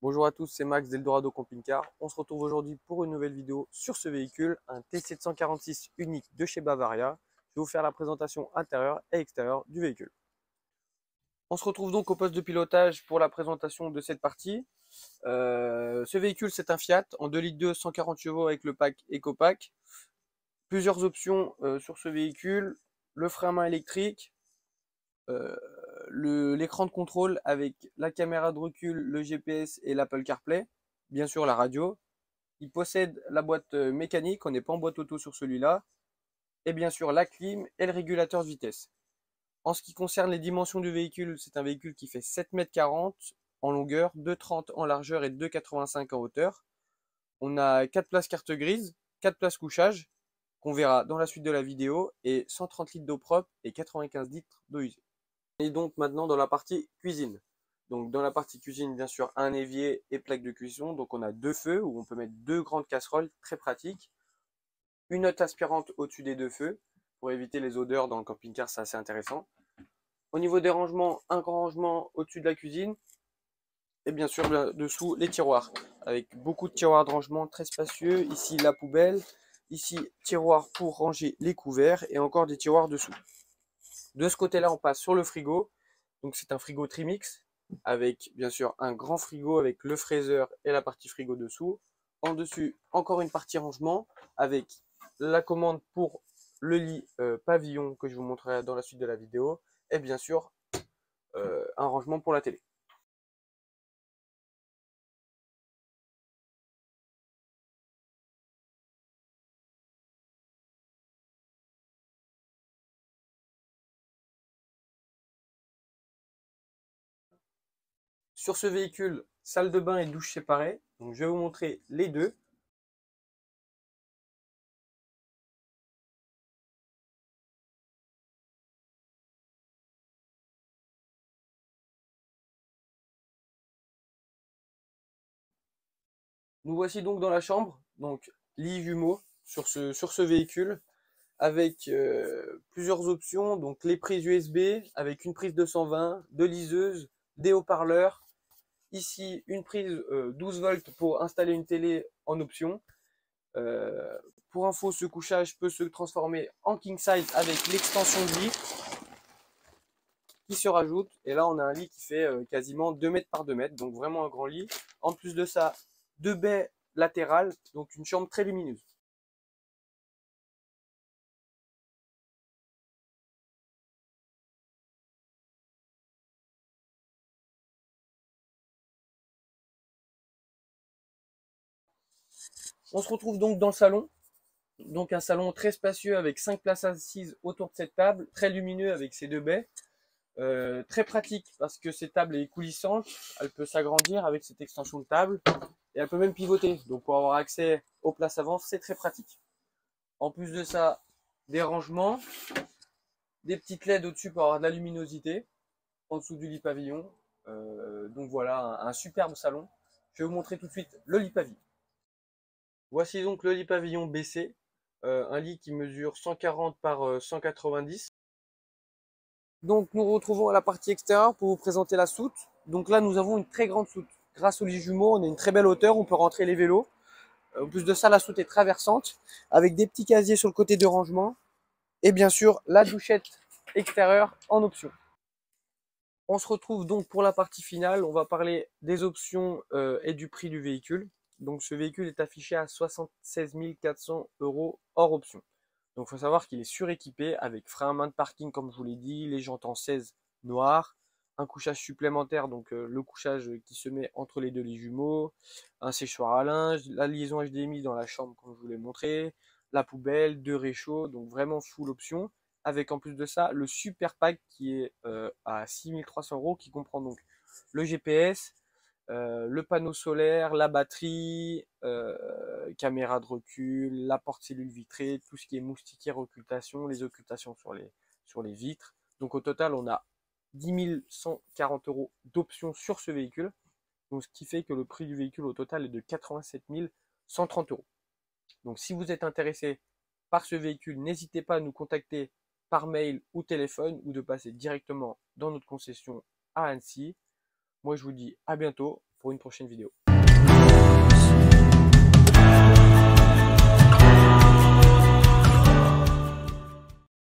Bonjour à tous, c'est Max d'Eldorado Camping Car. On se retrouve aujourd'hui pour une nouvelle vidéo sur ce véhicule, un T746 unique de chez Bavaria. Je vais vous faire la présentation intérieure et extérieure du véhicule. On se retrouve donc au poste de pilotage pour la présentation de cette partie. Ce véhicule, c'est un Fiat en 2,2 litres, 140 chevaux avec le pack EcoPack. Plusieurs options sur ce véhicule, le frein à main électrique, euh, l'écran de contrôle avec la caméra de recul, le GPS et l'Apple CarPlay, bien sûr la radio. Il possède la boîte mécanique, on n'est pas en boîte auto sur celui-là, et bien sûr la clim et le régulateur de vitesse. En ce qui concerne les dimensions du véhicule, c'est un véhicule qui fait 7,40 m en longueur, 2,30 m en largeur et 2,85 m en hauteur. On a 4 places carte grise, 4 places couchage, qu'on verra dans la suite de la vidéo, et 130 litres d'eau propre et 95 litres d'eau usée. Et donc maintenant dans la partie cuisine. Donc dans la partie cuisine, bien sûr, un évier et plaque de cuisson. Donc on a deux feux où on peut mettre deux grandes casseroles, très pratiques. Une hotte aspirante au-dessus des deux feux pour éviter les odeurs dans le camping-car, c'est assez intéressant. Au niveau des rangements, un grand rangement au-dessus de la cuisine. Et bien sûr dessous les tiroirs avec beaucoup de tiroirs de rangement très spacieux. Ici la poubelle, ici tiroir pour ranger les couverts et encore des tiroirs dessous. De ce côté-là, on passe sur le frigo. Donc c'est un frigo Trimix avec bien sûr un grand frigo avec le fraiseur et la partie frigo dessous. En dessus, encore une partie rangement avec la commande pour le lit pavillon que je vous montrerai dans la suite de la vidéo. Et bien sûr, un rangement pour la télé. Sur ce véhicule, salle de bain et douche séparées. Donc je vais vous montrer les deux. Nous voici donc dans la chambre. Donc lit jumeau sur ce véhicule avec plusieurs options. Donc les prises USB avec une prise 220, deux liseuses, des haut-parleurs. Ici une prise 12 volts pour installer une télé en option. Euh, pour info, ce couchage peut se transformer en king size avec l'extension de lit qui se rajoute. Et là, on a un lit qui fait quasiment 2 mètres par 2 mètres, donc vraiment un grand lit. En plus de ça, deux baies latérales, donc une chambre très lumineuse. On se retrouve donc dans le salon. Donc un salon très spacieux avec 5 places assises autour de cette table, très lumineux avec ses deux baies. Très pratique parce que cette table est coulissante, elle peut s'agrandir avec cette extension de table et elle peut même pivoter. Donc pour avoir accès aux places avant, c'est très pratique. En plus de ça, des rangements, des petites LED au-dessus pour avoir de la luminosité, en dessous du lit pavillon. Donc voilà, un superbe salon. Je vais vous montrer tout de suite le lit pavillon. Voici donc le lit pavillon baissé, un lit qui mesure 140 par 190. Donc nous retrouvons à la partie extérieure pour vous présenter la soute. Donc là nous avons une très grande soute. Grâce au lit jumeau, on a une très belle hauteur, on peut rentrer les vélos. En plus de ça, la soute est traversante avec des petits casiers sur le côté de rangement et bien sûr la douchette extérieure en option. On se retrouve donc pour la partie finale, on va parler des options et du prix du véhicule. Donc ce véhicule est affiché à 76 400 € hors option. Donc il faut savoir qu'il est suréquipé avec frein à main de parking comme je vous l'ai dit, les jantes en 16 noires, un couchage supplémentaire, donc le couchage qui se met entre les deux lits jumeaux, un séchoir à linge, la liaison HDMI dans la chambre comme je vous l'ai montré, la poubelle, deux réchauds, donc vraiment full option. Avec en plus de ça le super pack qui est à 6300 € qui comprend donc le GPS, le panneau solaire, la batterie, caméra de recul, la porte cellule vitrée, tout ce qui est moustiquaire occultation, les occultations sur les vitres. Donc au total, on a 10 140 € d'options sur ce véhicule. Donc ce qui fait que le prix du véhicule au total est de 87 130 €. Donc si vous êtes intéressé par ce véhicule, n'hésitez pas à nous contacter par mail ou téléphone ou de passer directement dans notre concession à Annecy. Moi je vous dis à bientôt pour une prochaine vidéo.